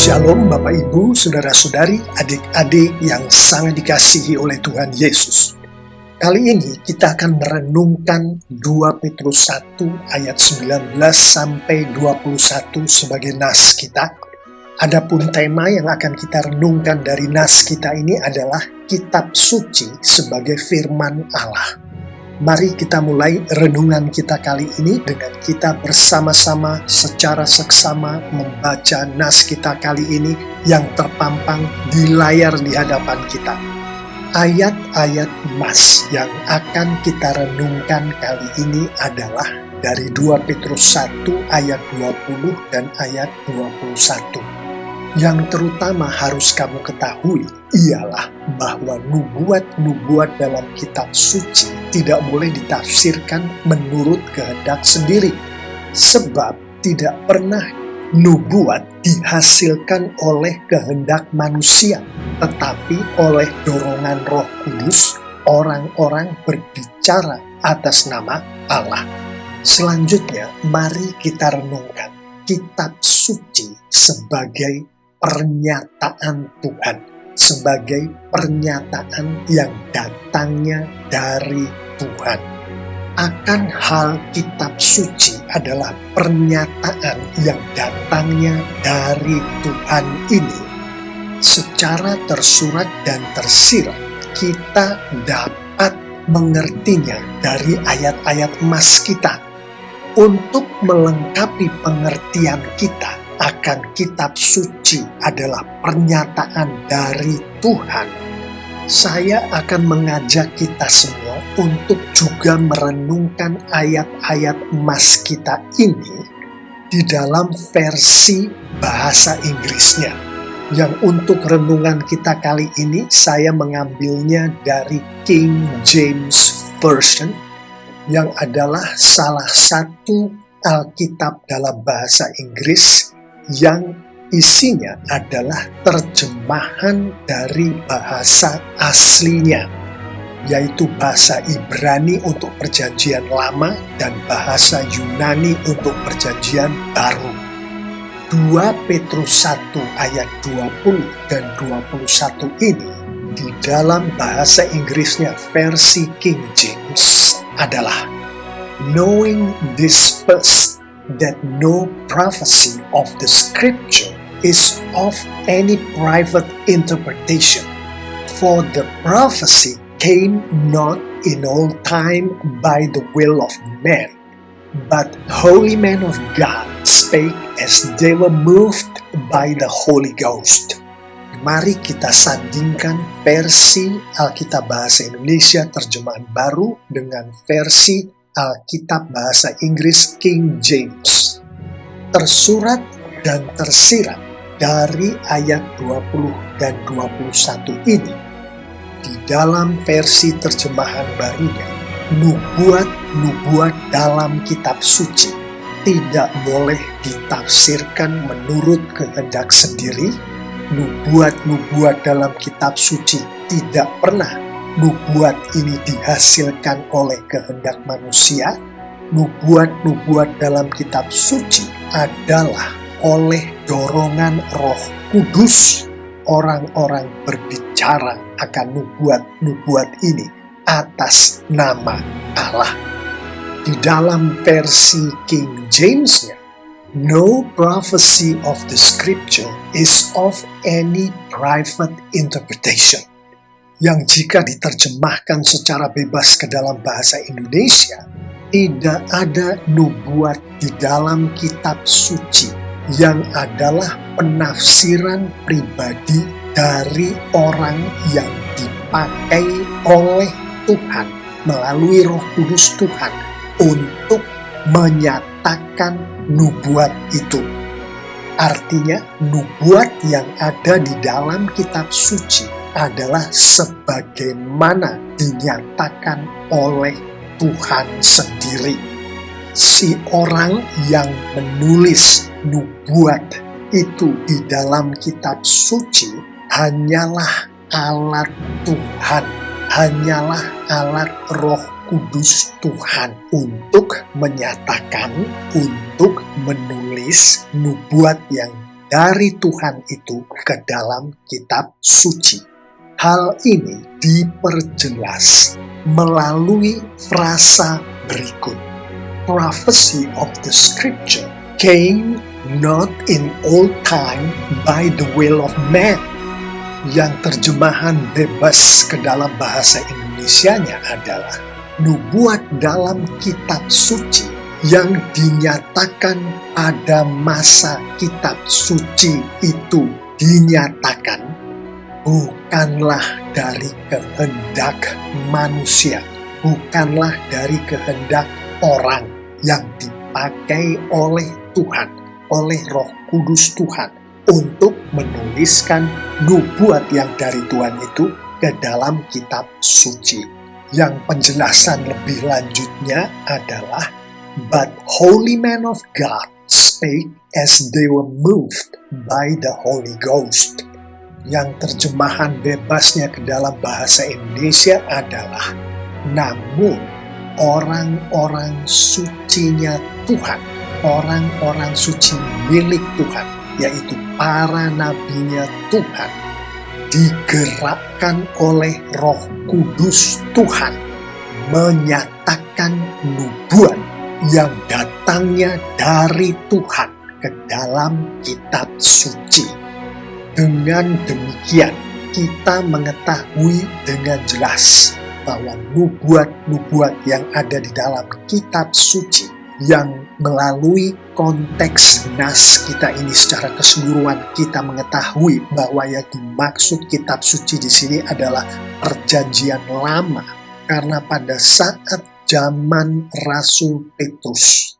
Shalom Bapak Ibu, Saudara-saudari, adik-adik yang sangat dikasihi oleh Tuhan Yesus. Kali ini kita akan merenungkan 2 Petrus 1 ayat 19 sampai 21 sebagai nas kita. Adapun tema yang akan kita renungkan dari nas kita ini adalah kitab suci sebagai firman Allah. Mari kita mulai renungan kita kali ini dengan kita bersama-sama secara seksama membaca nas kita kali ini yang terpampang di layar di hadapan kita. Ayat-ayat emas yang akan kita renungkan kali ini adalah dari 2 Petrus 1 ayat 20 dan ayat 21. Yang terutama harus kamu ketahui ialah bahwa nubuat-nubuat dalam kitab suci tidak boleh ditafsirkan menurut kehendak sendiri. Sebab tidak pernah nubuat dihasilkan oleh kehendak manusia, tetapi oleh dorongan Roh Kudus, orang-orang berbicara atas nama Allah. Selanjutnya, mari kita renungkan kitab suci sebagai pernyataan Tuhan, sebagai pernyataan yang datangnya dari Tuhan. Akan hal kitab suci adalah pernyataan yang datangnya dari Tuhan ini. Secara tersurat dan tersirat, kita dapat mengertinya dari ayat-ayat emas kita. Untuk melengkapi pengertian kita akan kitab suci adalah pernyataan dari Tuhan, saya akan mengajak kita semua untuk juga merenungkan ayat-ayat emas kita ini di dalam versi bahasa Inggrisnya. Yang untuk renungan kita kali ini saya mengambilnya dari King James Version, yang adalah salah satu Alkitab dalam bahasa Inggris yang isinya adalah terjemahan dari bahasa aslinya, yaitu bahasa Ibrani untuk Perjanjian Lama dan bahasa Yunani untuk Perjanjian Baru. 2 Petrus 1 ayat 20 dan 21 ini di dalam bahasa Inggrisnya versi King James adalah knowing this first, that no prophecy of the scripture is of any private interpretation. For the prophecy came not in all time by the will of man, but holy men of God spake as they were moved by the Holy Ghost. Mari kita sandingkan versi Alkitab Bahasa Indonesia terjemahan baru dengan versi Alkitab Bahasa Inggris King James. Tersurat dan tersirat dari ayat 20 dan 21 ini di dalam versi terjemahan barunya, nubuat-nubuat dalam kitab suci tidak boleh ditafsirkan menurut kehendak sendiri. Nubuat-nubuat dalam kitab suci tidak pernah nubuat ini dihasilkan oleh kehendak manusia. Nubuat-nubuat dalam kitab suci adalah oleh dorongan Roh Kudus. Orang-orang berbicara akan nubuat-nubuat ini atas nama Allah. Di dalam versi King James-nya, no prophecy of the scripture is of any private interpretation. Yang jika diterjemahkan secara bebas ke dalam bahasa Indonesia, tidak ada nubuat di dalam kitab suci yang adalah penafsiran pribadi dari orang yang dipakai oleh Tuhan melalui Roh Kudus Tuhan untuk menyatakan nubuat itu. Artinya, nubuat yang ada di dalam kitab suci adalah sebagaimana dinyatakan oleh Tuhan sendiri. Si orang yang menulis nubuat itu di dalam kitab suci hanyalah alat Tuhan, hanyalah alat Roh Kudus Tuhan untuk menyatakan, untuk menulis nubuat yang dari Tuhan itu ke dalam kitab suci. Hal ini diperjelas melalui frasa berikut. Prophecy of the scripture came not in old time by the will of man. Yang terjemahan bebas ke dalam bahasa Indonesianya adalah nubuat dalam kitab suci yang dinyatakan pada masa kitab suci itu dinyatakan bukanlah dari kehendak manusia, bukanlah dari kehendak orang yang dipakai oleh Tuhan, oleh Roh Kudus Tuhan untuk menuliskan nubuat yang dari Tuhan itu ke dalam kitab suci. Yang penjelasan lebih lanjutnya adalah, but holy men of God spake as they were moved by the Holy Ghost. Yang terjemahan bebasnya ke dalam bahasa Indonesia adalah, namun orang-orang sucinya Tuhan, orang-orang suci milik Tuhan, yaitu para nabinya Tuhan, digerakkan oleh Roh Kudus Tuhan, menyatakan nubuat yang datangnya dari Tuhan ke dalam kitab suci. Dengan demikian, kita mengetahui dengan jelas bahwa nubuat-nubuat yang ada di dalam kitab suci yang melalui konteks nas kita ini secara keseluruhan kita mengetahui bahwa yang dimaksud kitab suci di sini adalah perjanjian lama, karena pada saat zaman Rasul Petrus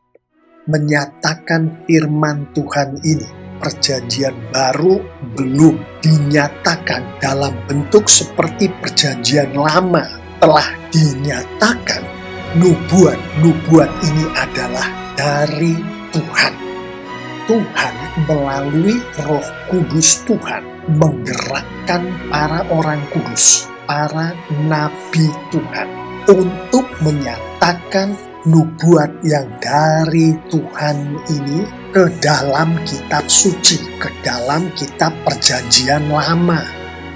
menyatakan firman Tuhan ini, perjanjian baru belum dinyatakan dalam bentuk seperti perjanjian lama telah dinyatakan. Nubuat-nubuat ini adalah dari Tuhan. Tuhan melalui Roh Kudus Tuhan menggerakkan para orang kudus, para nabi Tuhan untuk menyatakan nubuat yang dari Tuhan ini ke dalam kitab suci, ke dalam kitab perjanjian lama.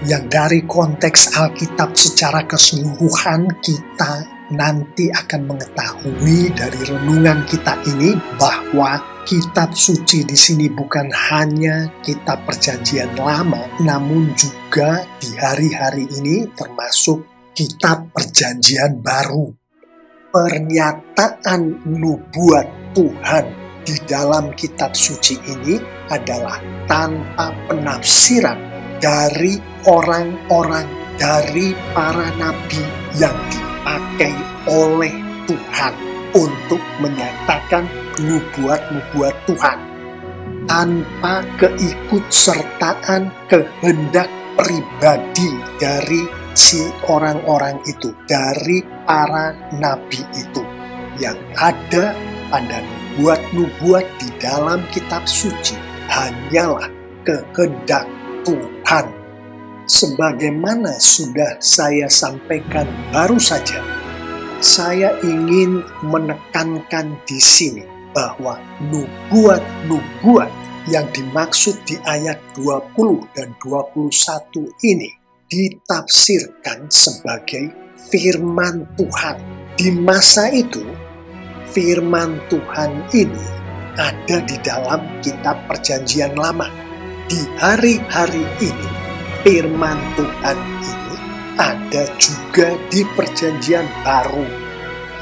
Yang dari konteks Alkitab secara keseluruhan kita nanti akan mengetahui dari renungan kita ini bahwa kitab suci di sini bukan hanya kitab perjanjian lama, namun juga di hari-hari ini termasuk kitab perjanjian baru. Pernyataan nubuat Tuhan di dalam kitab suci ini adalah tanpa penafsiran dari orang-orang, dari para nabi yang dipakai oleh Tuhan untuk menyatakan nubuat-nubuat Tuhan, tanpa keikutsertaan kehendak pribadi dari si orang-orang itu, dari para nabi itu. Yang ada pada nubuat-nubuat di dalam kitab suci hanyalah kehendak Tuhan. Sebagaimana sudah saya sampaikan baru saja, saya ingin menekankan di sini bahwa nubuat-nubuat yang dimaksud di ayat 20 dan 21 ini ditafsirkan sebagai firman Tuhan. Di masa itu, firman Tuhan ini ada di dalam kitab perjanjian lama. Di hari-hari ini, firman Tuhan ini ada juga di perjanjian baru.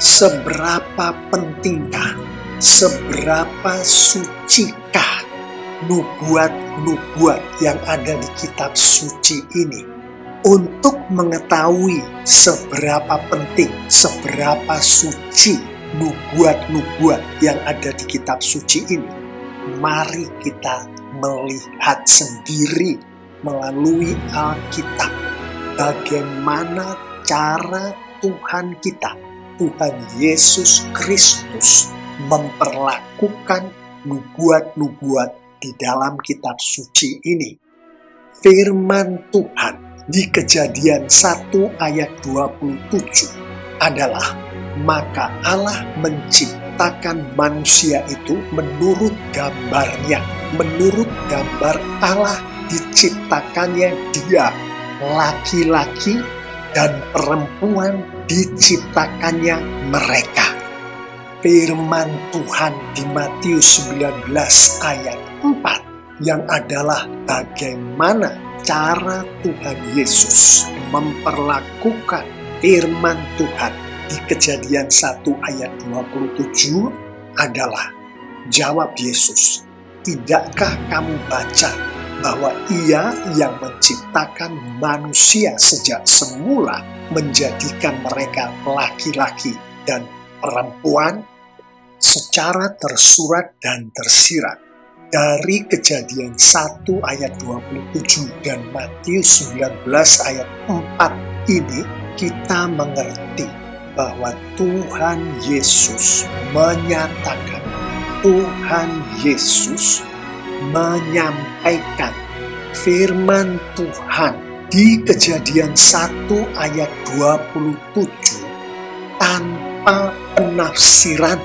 Seberapa pentingkah, seberapa sucikah nubuat-nubuat yang ada di kitab suci ini? Untuk mengetahui seberapa penting, seberapa suci nubuat-nubuat yang ada di kitab suci ini, mari kita melihat sendiri melalui Alkitab bagaimana cara Tuhan kita, Tuhan Yesus Kristus, memperlakukan nubuat-nubuat di dalam kitab suci ini. Firman Tuhan di Kejadian 1 ayat 27 adalah, maka Allah menciptakan manusia itu menurut gambarnya. menurut gambar Allah diciptakannya dia, laki-laki dan perempuan diciptakannya mereka. Firman Tuhan di Matius 19 ayat 4 yang adalah bagaimana cara Tuhan Yesus memperlakukan firman Tuhan di Kejadian 1 ayat 27 adalah, jawab Yesus, "Tidakkah kamu baca bahwa Ia yang menciptakan manusia sejak semula menjadikan mereka laki-laki dan perempuan?" Secara tersurat dan tersirat dari Kejadian 1 ayat 27 dan Matius 19 ayat 4 ini kita mengerti bahwa Tuhan Yesus menyatakan, Tuhan Yesus menyampaikan firman Tuhan di Kejadian 1 ayat 27 tanpa penafsiran,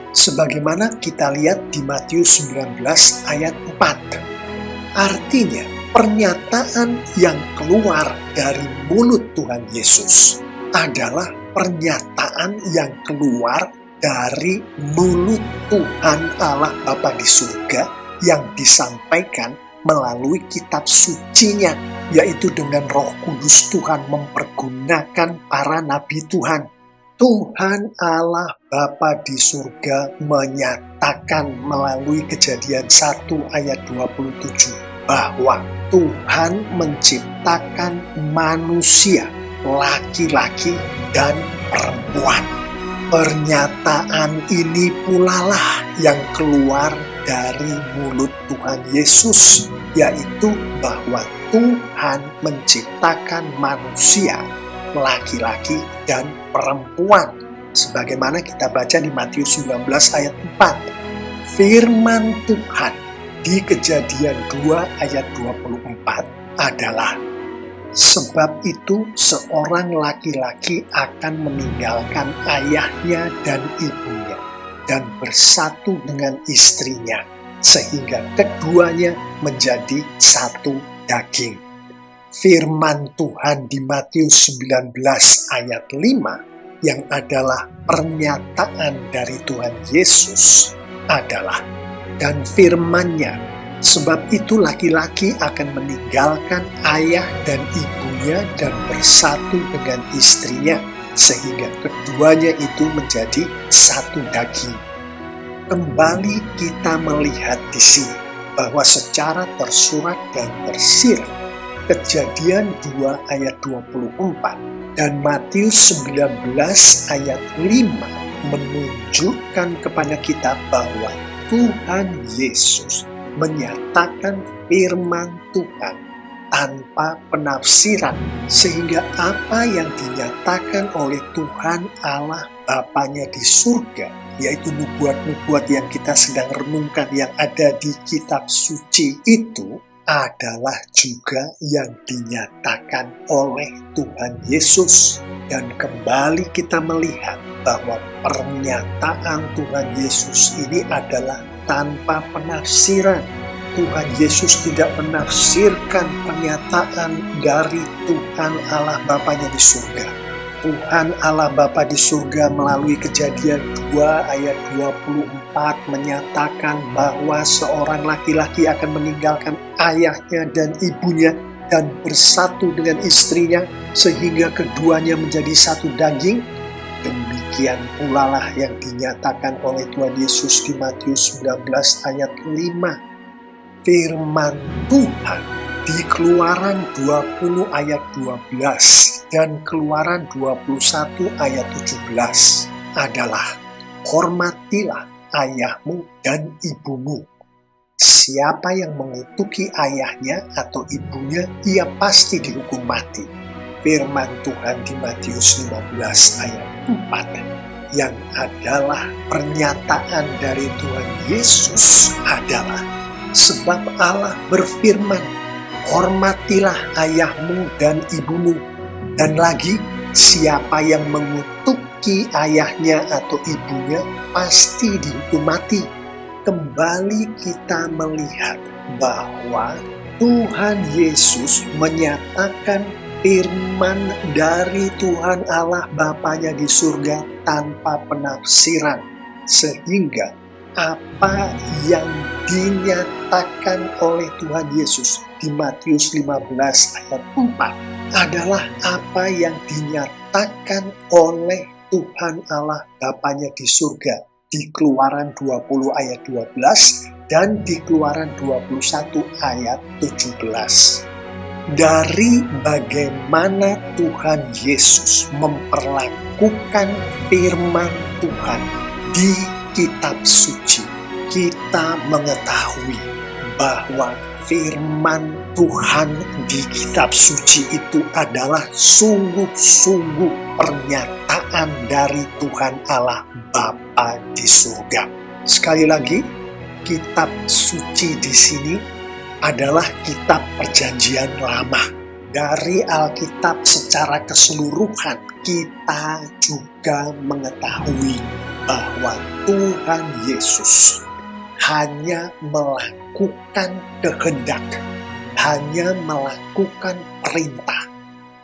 sebagaimana kita lihat di Matius 19 ayat 4. Artinya, pernyataan yang keluar dari mulut Tuhan Yesus adalah pernyataan yang keluar dari mulut Tuhan Allah Bapa di surga yang disampaikan melalui kitab sucinya, yaitu dengan Roh Kudus Tuhan mempergunakan para nabi Tuhan. Tuhan Allah Bapa di surga menyatakan melalui Kejadian 1 ayat 27 bahwa Tuhan menciptakan manusia laki-laki dan perempuan. Pernyataan ini pula lah yang keluar dari mulut Tuhan Yesus, yaitu bahwa Tuhan menciptakan manusia laki-laki dan perempuan, sebagaimana kita baca di Matius 19 ayat 4. Firman Tuhan di Kejadian 2 ayat 24 adalah, "Sebab itu seorang laki-laki akan meninggalkan ayahnya dan ibunya dan bersatu dengan istrinya, sehingga keduanya menjadi satu daging." Firman Tuhan di Matius 19 ayat 5 yang adalah pernyataan dari Tuhan Yesus adalah, "Dan firman-Nya, sebab itu laki-laki akan meninggalkan ayah dan ibunya dan bersatu dengan istrinya, sehingga keduanya itu menjadi satu daging." Kembali kita melihat di sini bahwa secara tersurat dan tersirat Kejadian 2 ayat 24 dan Matius 19 ayat 5 menunjukkan kepada kita bahwa Tuhan Yesus menyatakan firman Tuhan tanpa penafsiran, sehingga apa yang dinyatakan oleh Tuhan Allah Bapanya di surga, yaitu nubuat-nubuat yang kita sedang renungkan yang ada di kitab suci itu, adalah juga yang dinyatakan oleh Tuhan Yesus. Dan kembali kita melihat bahwa pernyataan Tuhan Yesus ini adalah tanpa penafsiran. Tuhan Yesus tidak menafsirkan pernyataan dari Tuhan Allah Bapanya di surga. Tuhan Allah Bapa di surga melalui Kejadian 2 ayat 24 menyatakan bahwa seorang laki-laki akan meninggalkan ayahnya dan ibunya dan bersatu dengan istrinya sehingga keduanya menjadi satu daging. Demikian pula lah yang dinyatakan oleh Tuhan Yesus di Matius 19 ayat 5. Firman Tuhan di Keluaran 20 ayat 12 dan Keluaran 21 ayat 17 adalah, "Hormatilah ayahmu dan ibumu. Siapa yang mengutuki ayahnya atau ibunya, ia pasti dihukum mati." Firman Tuhan di Matius 15 ayat 4 yang adalah pernyataan dari Tuhan Yesus adalah, sebab Allah berfirman, "Hormatilah ayahmu dan ibumu." Dan lagi, siapa yang mengutuki ayahnya atau ibunya pasti dihukum mati. kembali kita melihat bahwa Tuhan Yesus menyatakan firman dari Tuhan Allah Bapanya di surga tanpa penafsiran, sehingga apa yang dinyatakan oleh Tuhan Yesus di Matius 15 ayat 4 adalah apa yang dinyatakan oleh Tuhan Allah Bapanya di surga di Keluaran 20 ayat 12 dan di Keluaran 21 ayat 17. Dari bagaimana Tuhan Yesus memperlakukan firman Tuhan di kitab suci, kita mengetahui bahwa firman Tuhan di kitab suci itu adalah sungguh-sungguh pernyataan dari Tuhan Allah Bapa di surga. Sekali lagi, kitab suci di sini adalah kitab Perjanjian Lama. Dari Alkitab secara keseluruhan, kita juga mengetahui bahwa Tuhan Yesus hanya melakukan kehendak, hanya melakukan perintah,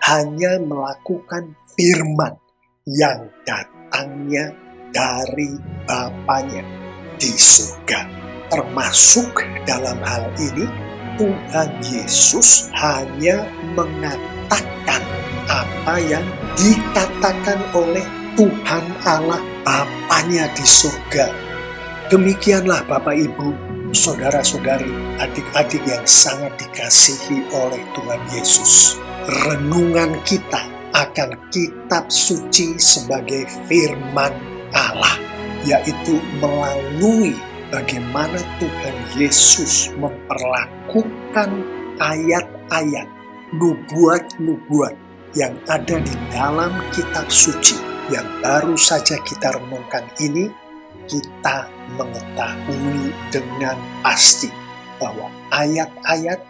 hanya melakukan firman yang datangnya dari Bapanya di surga. Termasuk dalam hal ini, Tuhan Yesus hanya mengatakan apa yang dikatakan oleh Tuhan Allah Bapanya di surga. Demikianlah Bapak Ibu, saudara-saudari, adik-adik yang sangat dikasihi oleh Tuhan Yesus. Renungan kita akan kitab suci sebagai firman Allah, yaitu melalui bagaimana Tuhan Yesus memperlakukan ayat-ayat, nubuat-nubuat yang ada di dalam kitab suci yang baru saja kita renungkan ini. Kita mengetahui dengan pasti bahwa ayat-ayat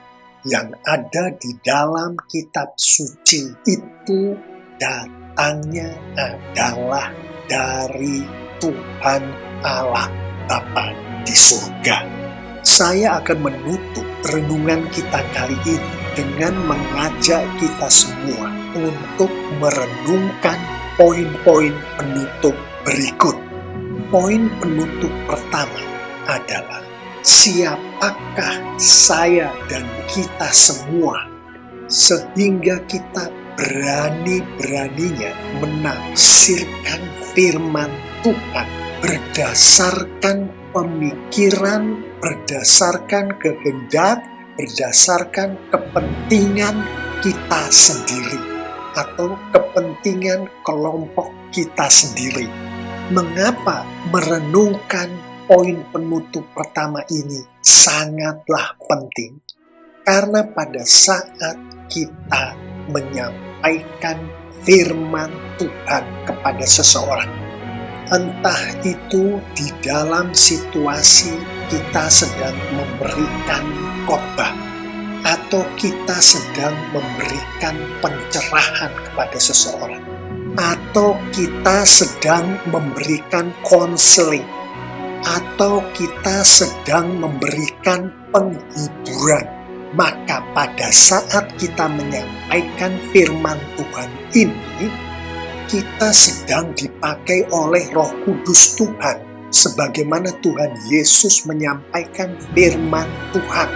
yang ada di dalam kitab suci itu datangnya adalah dari Tuhan Allah Bapa di surga. Saya akan menutup renungan kita kali ini dengan mengajak kita semua untuk merenungkan poin-poin penutup berikut. Poin penutup pertama adalah siapakah saya dan kita semua sehingga kita berani-beraninya menafsirkan firman Tuhan berdasarkan pemikiran, berdasarkan kehendak, berdasarkan kepentingan kita sendiri atau kepentingan kelompok kita sendiri. Mengapa merenungkan poin penutup pertama ini sangatlah penting? Karena pada saat kita menyampaikan firman Tuhan kepada seseorang, entah itu di dalam situasi kita sedang memberikan khotbah atau kita sedang memberikan pencerahan kepada seseorang, atau kita sedang memberikan konseling, atau kita sedang memberikan penghiburan, maka pada saat kita menyampaikan firman Tuhan ini, kita sedang dipakai oleh Roh Kudus Tuhan, sebagaimana Tuhan Yesus menyampaikan firman Tuhan.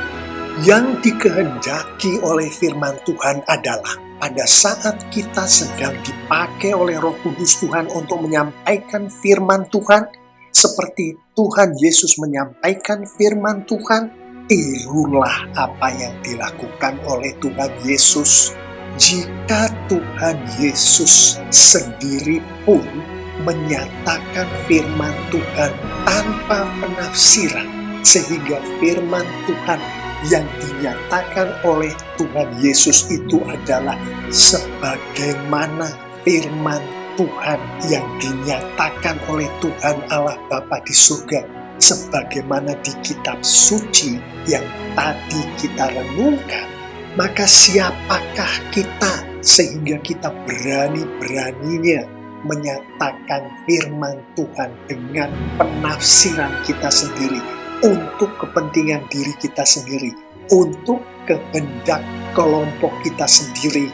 Yang dikehendaki oleh firman Tuhan adalah pada saat kita sedang dipakai oleh Roh Kudus Tuhan untuk menyampaikan firman Tuhan, seperti Tuhan Yesus menyampaikan firman Tuhan, tirulah apa yang dilakukan oleh Tuhan Yesus. Jika Tuhan Yesus sendiri pun menyatakan firman Tuhan tanpa penafsiran, sehingga firman Tuhan yang dinyatakan oleh Tuhan Yesus itu adalah sebagaimana firman Tuhan yang dinyatakan oleh Tuhan Allah Bapa di surga, sebagaimana di kitab suci yang tadi kita renungkan. Maka siapakah kita sehingga kita berani-beraninya menyatakan firman Tuhan dengan penafsiran kita sendiri, untuk kepentingan diri kita sendiri, untuk kehendak kelompok kita sendiri.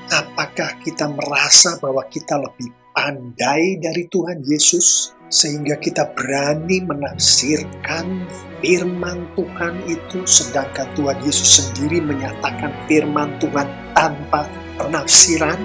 Apakah kita merasa bahwa kita lebih pandai dari Tuhan Yesus sehingga kita berani menafsirkan firman Tuhan itu, sedangkan Tuhan Yesus sendiri menyatakan firman Tuhan tanpa penafsiran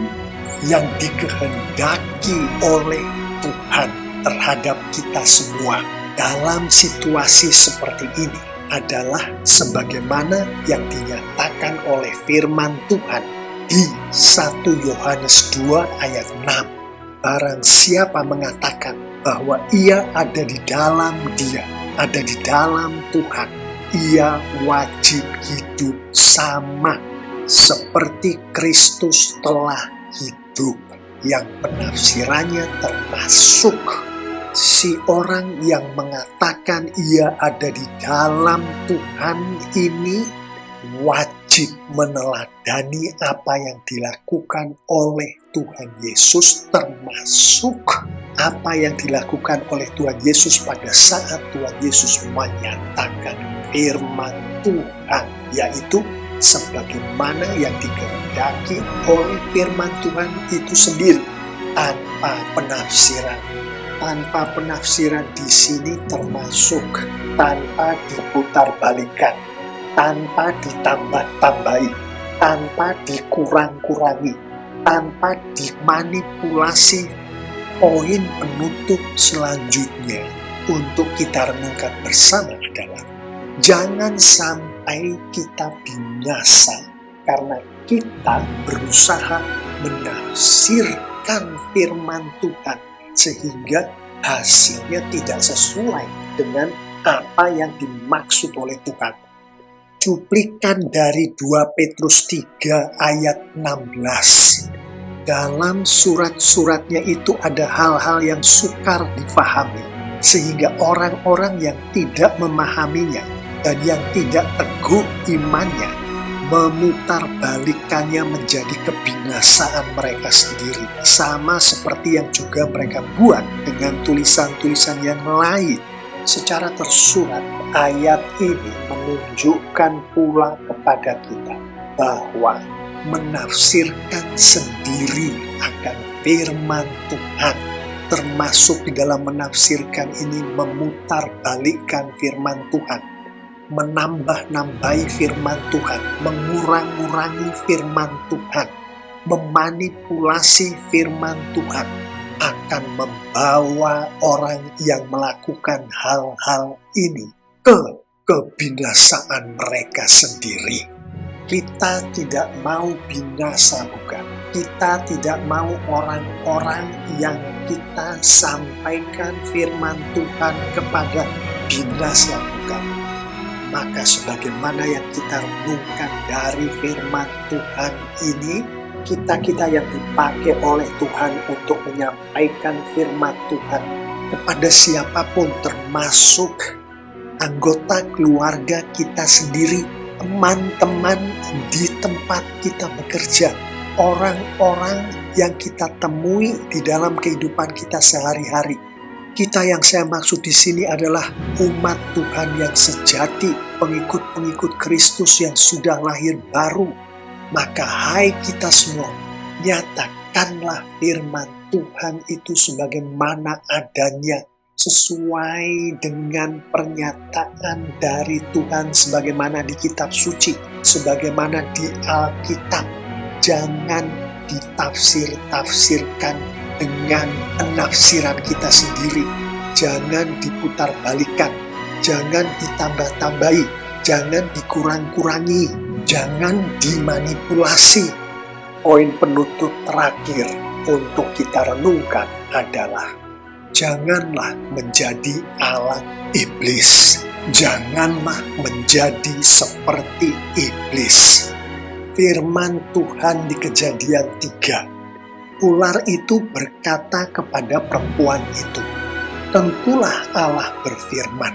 yang dikehendaki oleh Tuhan terhadap kita semua dalam situasi seperti ini adalah sebagaimana yang dinyatakan oleh firman Tuhan di 1 Yohanes 2 ayat 6. Barang siapa mengatakan bahwa ia ada di dalam Dia, ada di dalam Tuhan, ia wajib hidup sama seperti Kristus telah hidup. Yang penafsirannya termasuk si orang yang mengatakan ia ada di dalam Tuhan ini wajib meneladani apa yang dilakukan oleh Tuhan Yesus, termasuk apa yang dilakukan oleh Tuhan Yesus pada saat Tuhan Yesus menyatakan firman Tuhan, yaitu sebagaimana yang dikehendaki oleh firman Tuhan itu sendiri, tanpa penafsiran. Tanpa penafsiran di sini termasuk tanpa diputarbalikkan, tanpa ditambah-tambahi, tanpa dikurang-kurangi, tanpa dimanipulasi. Poin penutup selanjutnya untuk kita renungkan bersama adalah jangan sampai kita binasa karena kita berusaha menafsirkan firman Tuhan sehingga hasilnya tidak sesuai dengan apa yang dimaksud oleh Tuhan. Cuplikan dari 2 Petrus 3 ayat 16. Dalam surat-suratnya itu ada hal-hal yang sukar difahami, sehingga orang-orang yang tidak memahaminya dan yang tidak teguh imannya memutarbalikannya menjadi kebinasaan mereka sendiri. Sama seperti yang juga mereka buat dengan tulisan-tulisan yang lain. Secara tersurat, ayat ini menunjukkan pula kepada kita bahwa menafsirkan sendiri akan firman Tuhan, termasuk di dalam menafsirkan ini memutarbalikkan firman Tuhan, menambah-nambahi firman Tuhan, mengurang-urangi firman Tuhan, memanipulasi firman Tuhan, akan membawa orang yang melakukan hal-hal ini ke kebinasaan mereka sendiri. Kita tidak mau binasa, bukan? Kita tidak mau orang-orang yang kita sampaikan firman Tuhan kepada binasa, bukan? Maka sebagaimana yang kita renungkan dari firman Tuhan ini, kita yang dipakai oleh Tuhan untuk menyampaikan firman Tuhan kepada siapapun, termasuk anggota keluarga kita sendiri, teman-teman di tempat kita bekerja, orang-orang yang kita temui di dalam kehidupan kita sehari-hari. Kita yang saya maksud di sini adalah umat Tuhan yang sejati, pengikut-pengikut Kristus yang sudah lahir baru. Maka hai kita semua, nyatakanlah firman Tuhan itu sebagaimana adanya, sesuai dengan pernyataan dari Tuhan sebagaimana di kitab suci, sebagaimana di Alkitab. Jangan ditafsir-tafsirkan dengan penafsiran kita sendiri. Jangan diputarbalikkan, jangan ditambah-tambahi, jangan dikurang-kurangi, jangan dimanipulasi. Poin penutup terakhir untuk kita renungkan adalah janganlah menjadi alat iblis. Janganlah menjadi seperti iblis. Firman Tuhan di Kejadian 3. Ular itu berkata kepada perempuan itu, "Tentulah Allah berfirman,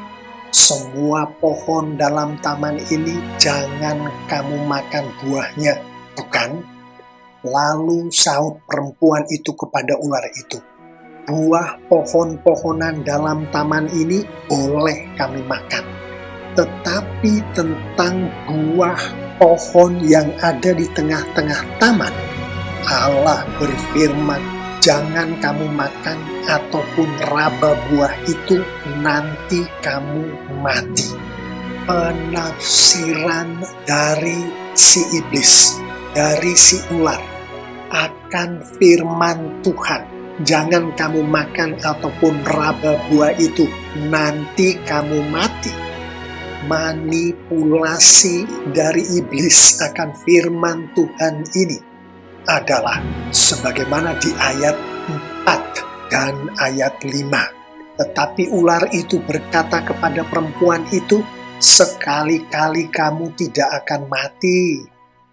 semua pohon dalam taman ini jangan kamu makan buahnya, bukan?" Lalu saut perempuan itu kepada ular itu, buah pohon-pohonan dalam taman ini boleh kami makan. Tetapi tentang buah pohon yang ada di tengah-tengah taman, Allah berfirman, jangan kamu makan ataupun raba buah itu, nanti kamu mati. Penafsiran dari si iblis, dari si ular, akan firman Tuhan, jangan kamu makan ataupun raba buah itu, nanti kamu mati. Manipulasi dari iblis akan firman Tuhan ini adalah sebagaimana di ayat 4 dan ayat 5. Tetapi ular itu berkata kepada perempuan itu, sekali-kali kamu tidak akan mati.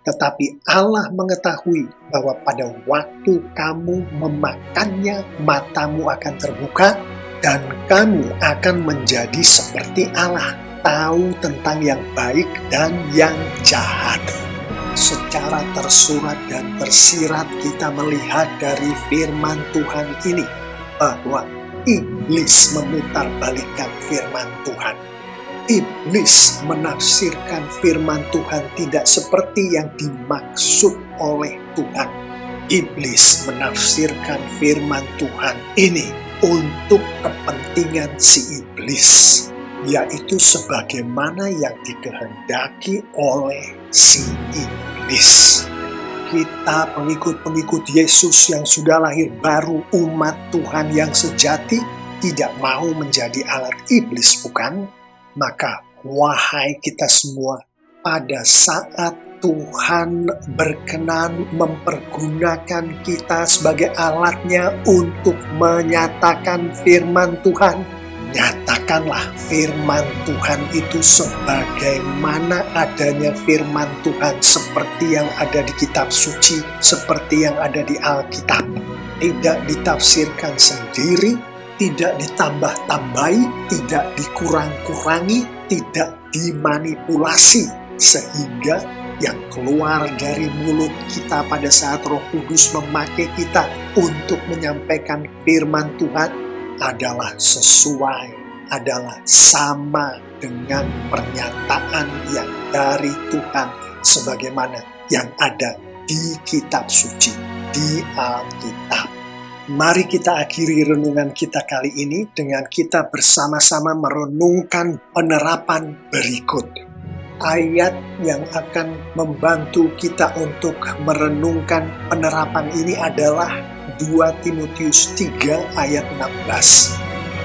Tetapi Allah mengetahui bahwa pada waktu kamu memakannya, matamu akan terbuka dan kamu akan menjadi seperti Allah, tahu tentang yang baik dan yang jahat. Secara tersurat dan tersirat kita melihat dari firman Tuhan ini bahwa iblis memutarbalikkan firman Tuhan. Iblis menafsirkan firman Tuhan tidak seperti yang dimaksud oleh Tuhan. Iblis menafsirkan firman Tuhan ini untuk kepentingan si iblis, yaitu sebagaimana yang dikehendaki oleh si iblis. Kita pengikut-pengikut Yesus yang sudah lahir baru, umat Tuhan yang sejati, tidak mau menjadi alat iblis, bukan? Maka wahai kita semua, pada saat Tuhan berkenan mempergunakan kita sebagai alatnya untuk menyatakan firman Tuhan, nyatakanlah firman Tuhan itu sebagaimana adanya firman Tuhan, seperti yang ada di kitab suci, seperti yang ada di Alkitab. Tidak ditafsirkan sendiri, tidak ditambah-tambahi, tidak dikurang-kurangi, tidak dimanipulasi, sehingga yang keluar dari mulut kita pada saat Roh Kudus memakai kita untuk menyampaikan firman Tuhan adalah sesuai, adalah sama dengan pernyataan yang dari Tuhan sebagaimana yang ada di kitab suci, di Alkitab. Mari kita akhiri renungan kita kali ini dengan kita bersama-sama merenungkan penerapan berikut. Ayat yang akan membantu kita untuk merenungkan penerapan ini adalah 2 Timotius 3 ayat 16.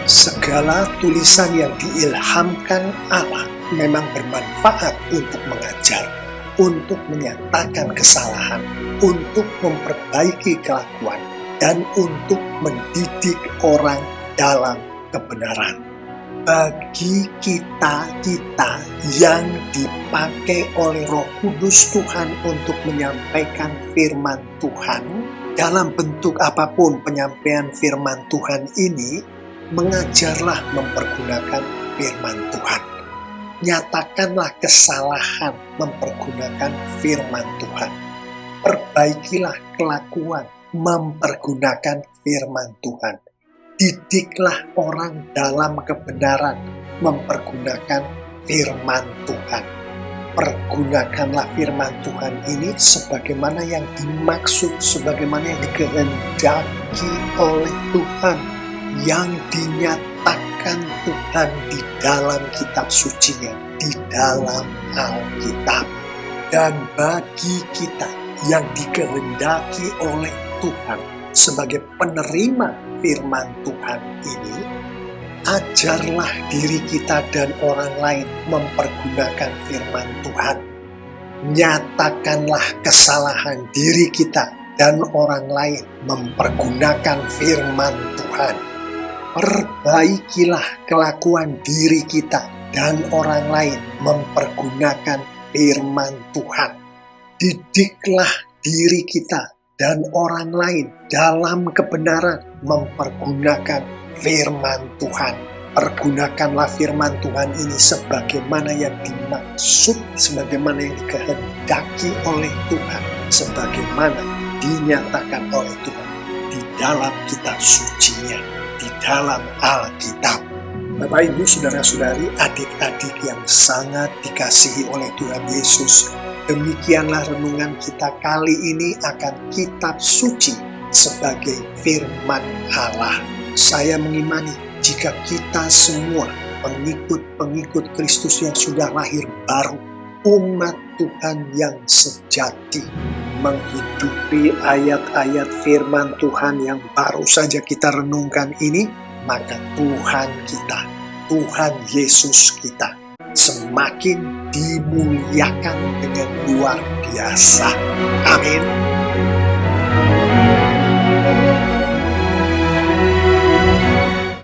Segala tulisan yang diilhamkan Allah memang bermanfaat untuk mengajar, untuk menyatakan kesalahan, untuk memperbaiki kelakuan, dan untuk mendidik orang dalam kebenaran. Bagi kita yang dipakai oleh Roh Kudus Tuhan untuk menyampaikan firman Tuhan, dalam bentuk apapun penyampaian firman Tuhan ini, mengajarlah mempergunakan firman Tuhan. Nyatakanlah kesalahan mempergunakan firman Tuhan. Perbaikilah kelakuan mempergunakan firman Tuhan. Didiklah orang dalam kebenaran mempergunakan firman Tuhan. Pergunakanlah firman Tuhan ini sebagaimana yang dimaksud, sebagaimana yang dikehendaki oleh Tuhan, yang dinyatakan Tuhan di dalam kitab sucinya, di dalam Alkitab. Dan bagi kita yang dikehendaki oleh Tuhan sebagai penerima firman Tuhan ini, ajarlah diri kita dan orang lain mempergunakan firman Tuhan. Nyatakanlah kesalahan diri kita dan orang lain mempergunakan firman Tuhan. Perbaikilah kelakuan diri kita dan orang lain mempergunakan firman Tuhan. Didiklah diri kita dan orang lain dalam kebenaran mempergunakan firman Tuhan. Pergunakanlah firman Tuhan ini sebagaimana yang dimaksud, sebagaimana yang dikehendaki oleh Tuhan, sebagaimana dinyatakan oleh Tuhan. di dalam kitab sucinya, di dalam Alkitab. Bapak, Ibu, Saudara-saudari, adik-adik yang sangat dikasihi oleh Tuhan Yesus, demikianlah renungan kita kali ini akan kitab suci sebagai firman Allah. Saya mengimani jika kita semua pengikut-pengikut Kristus yang sudah lahir baru, umat Tuhan yang sejati, menghidupi ayat-ayat firman Tuhan yang baru saja kita renungkan ini, maka Tuhan kita, Tuhan Yesus kita, semakin dimuliakan dengan luar biasa. Amin.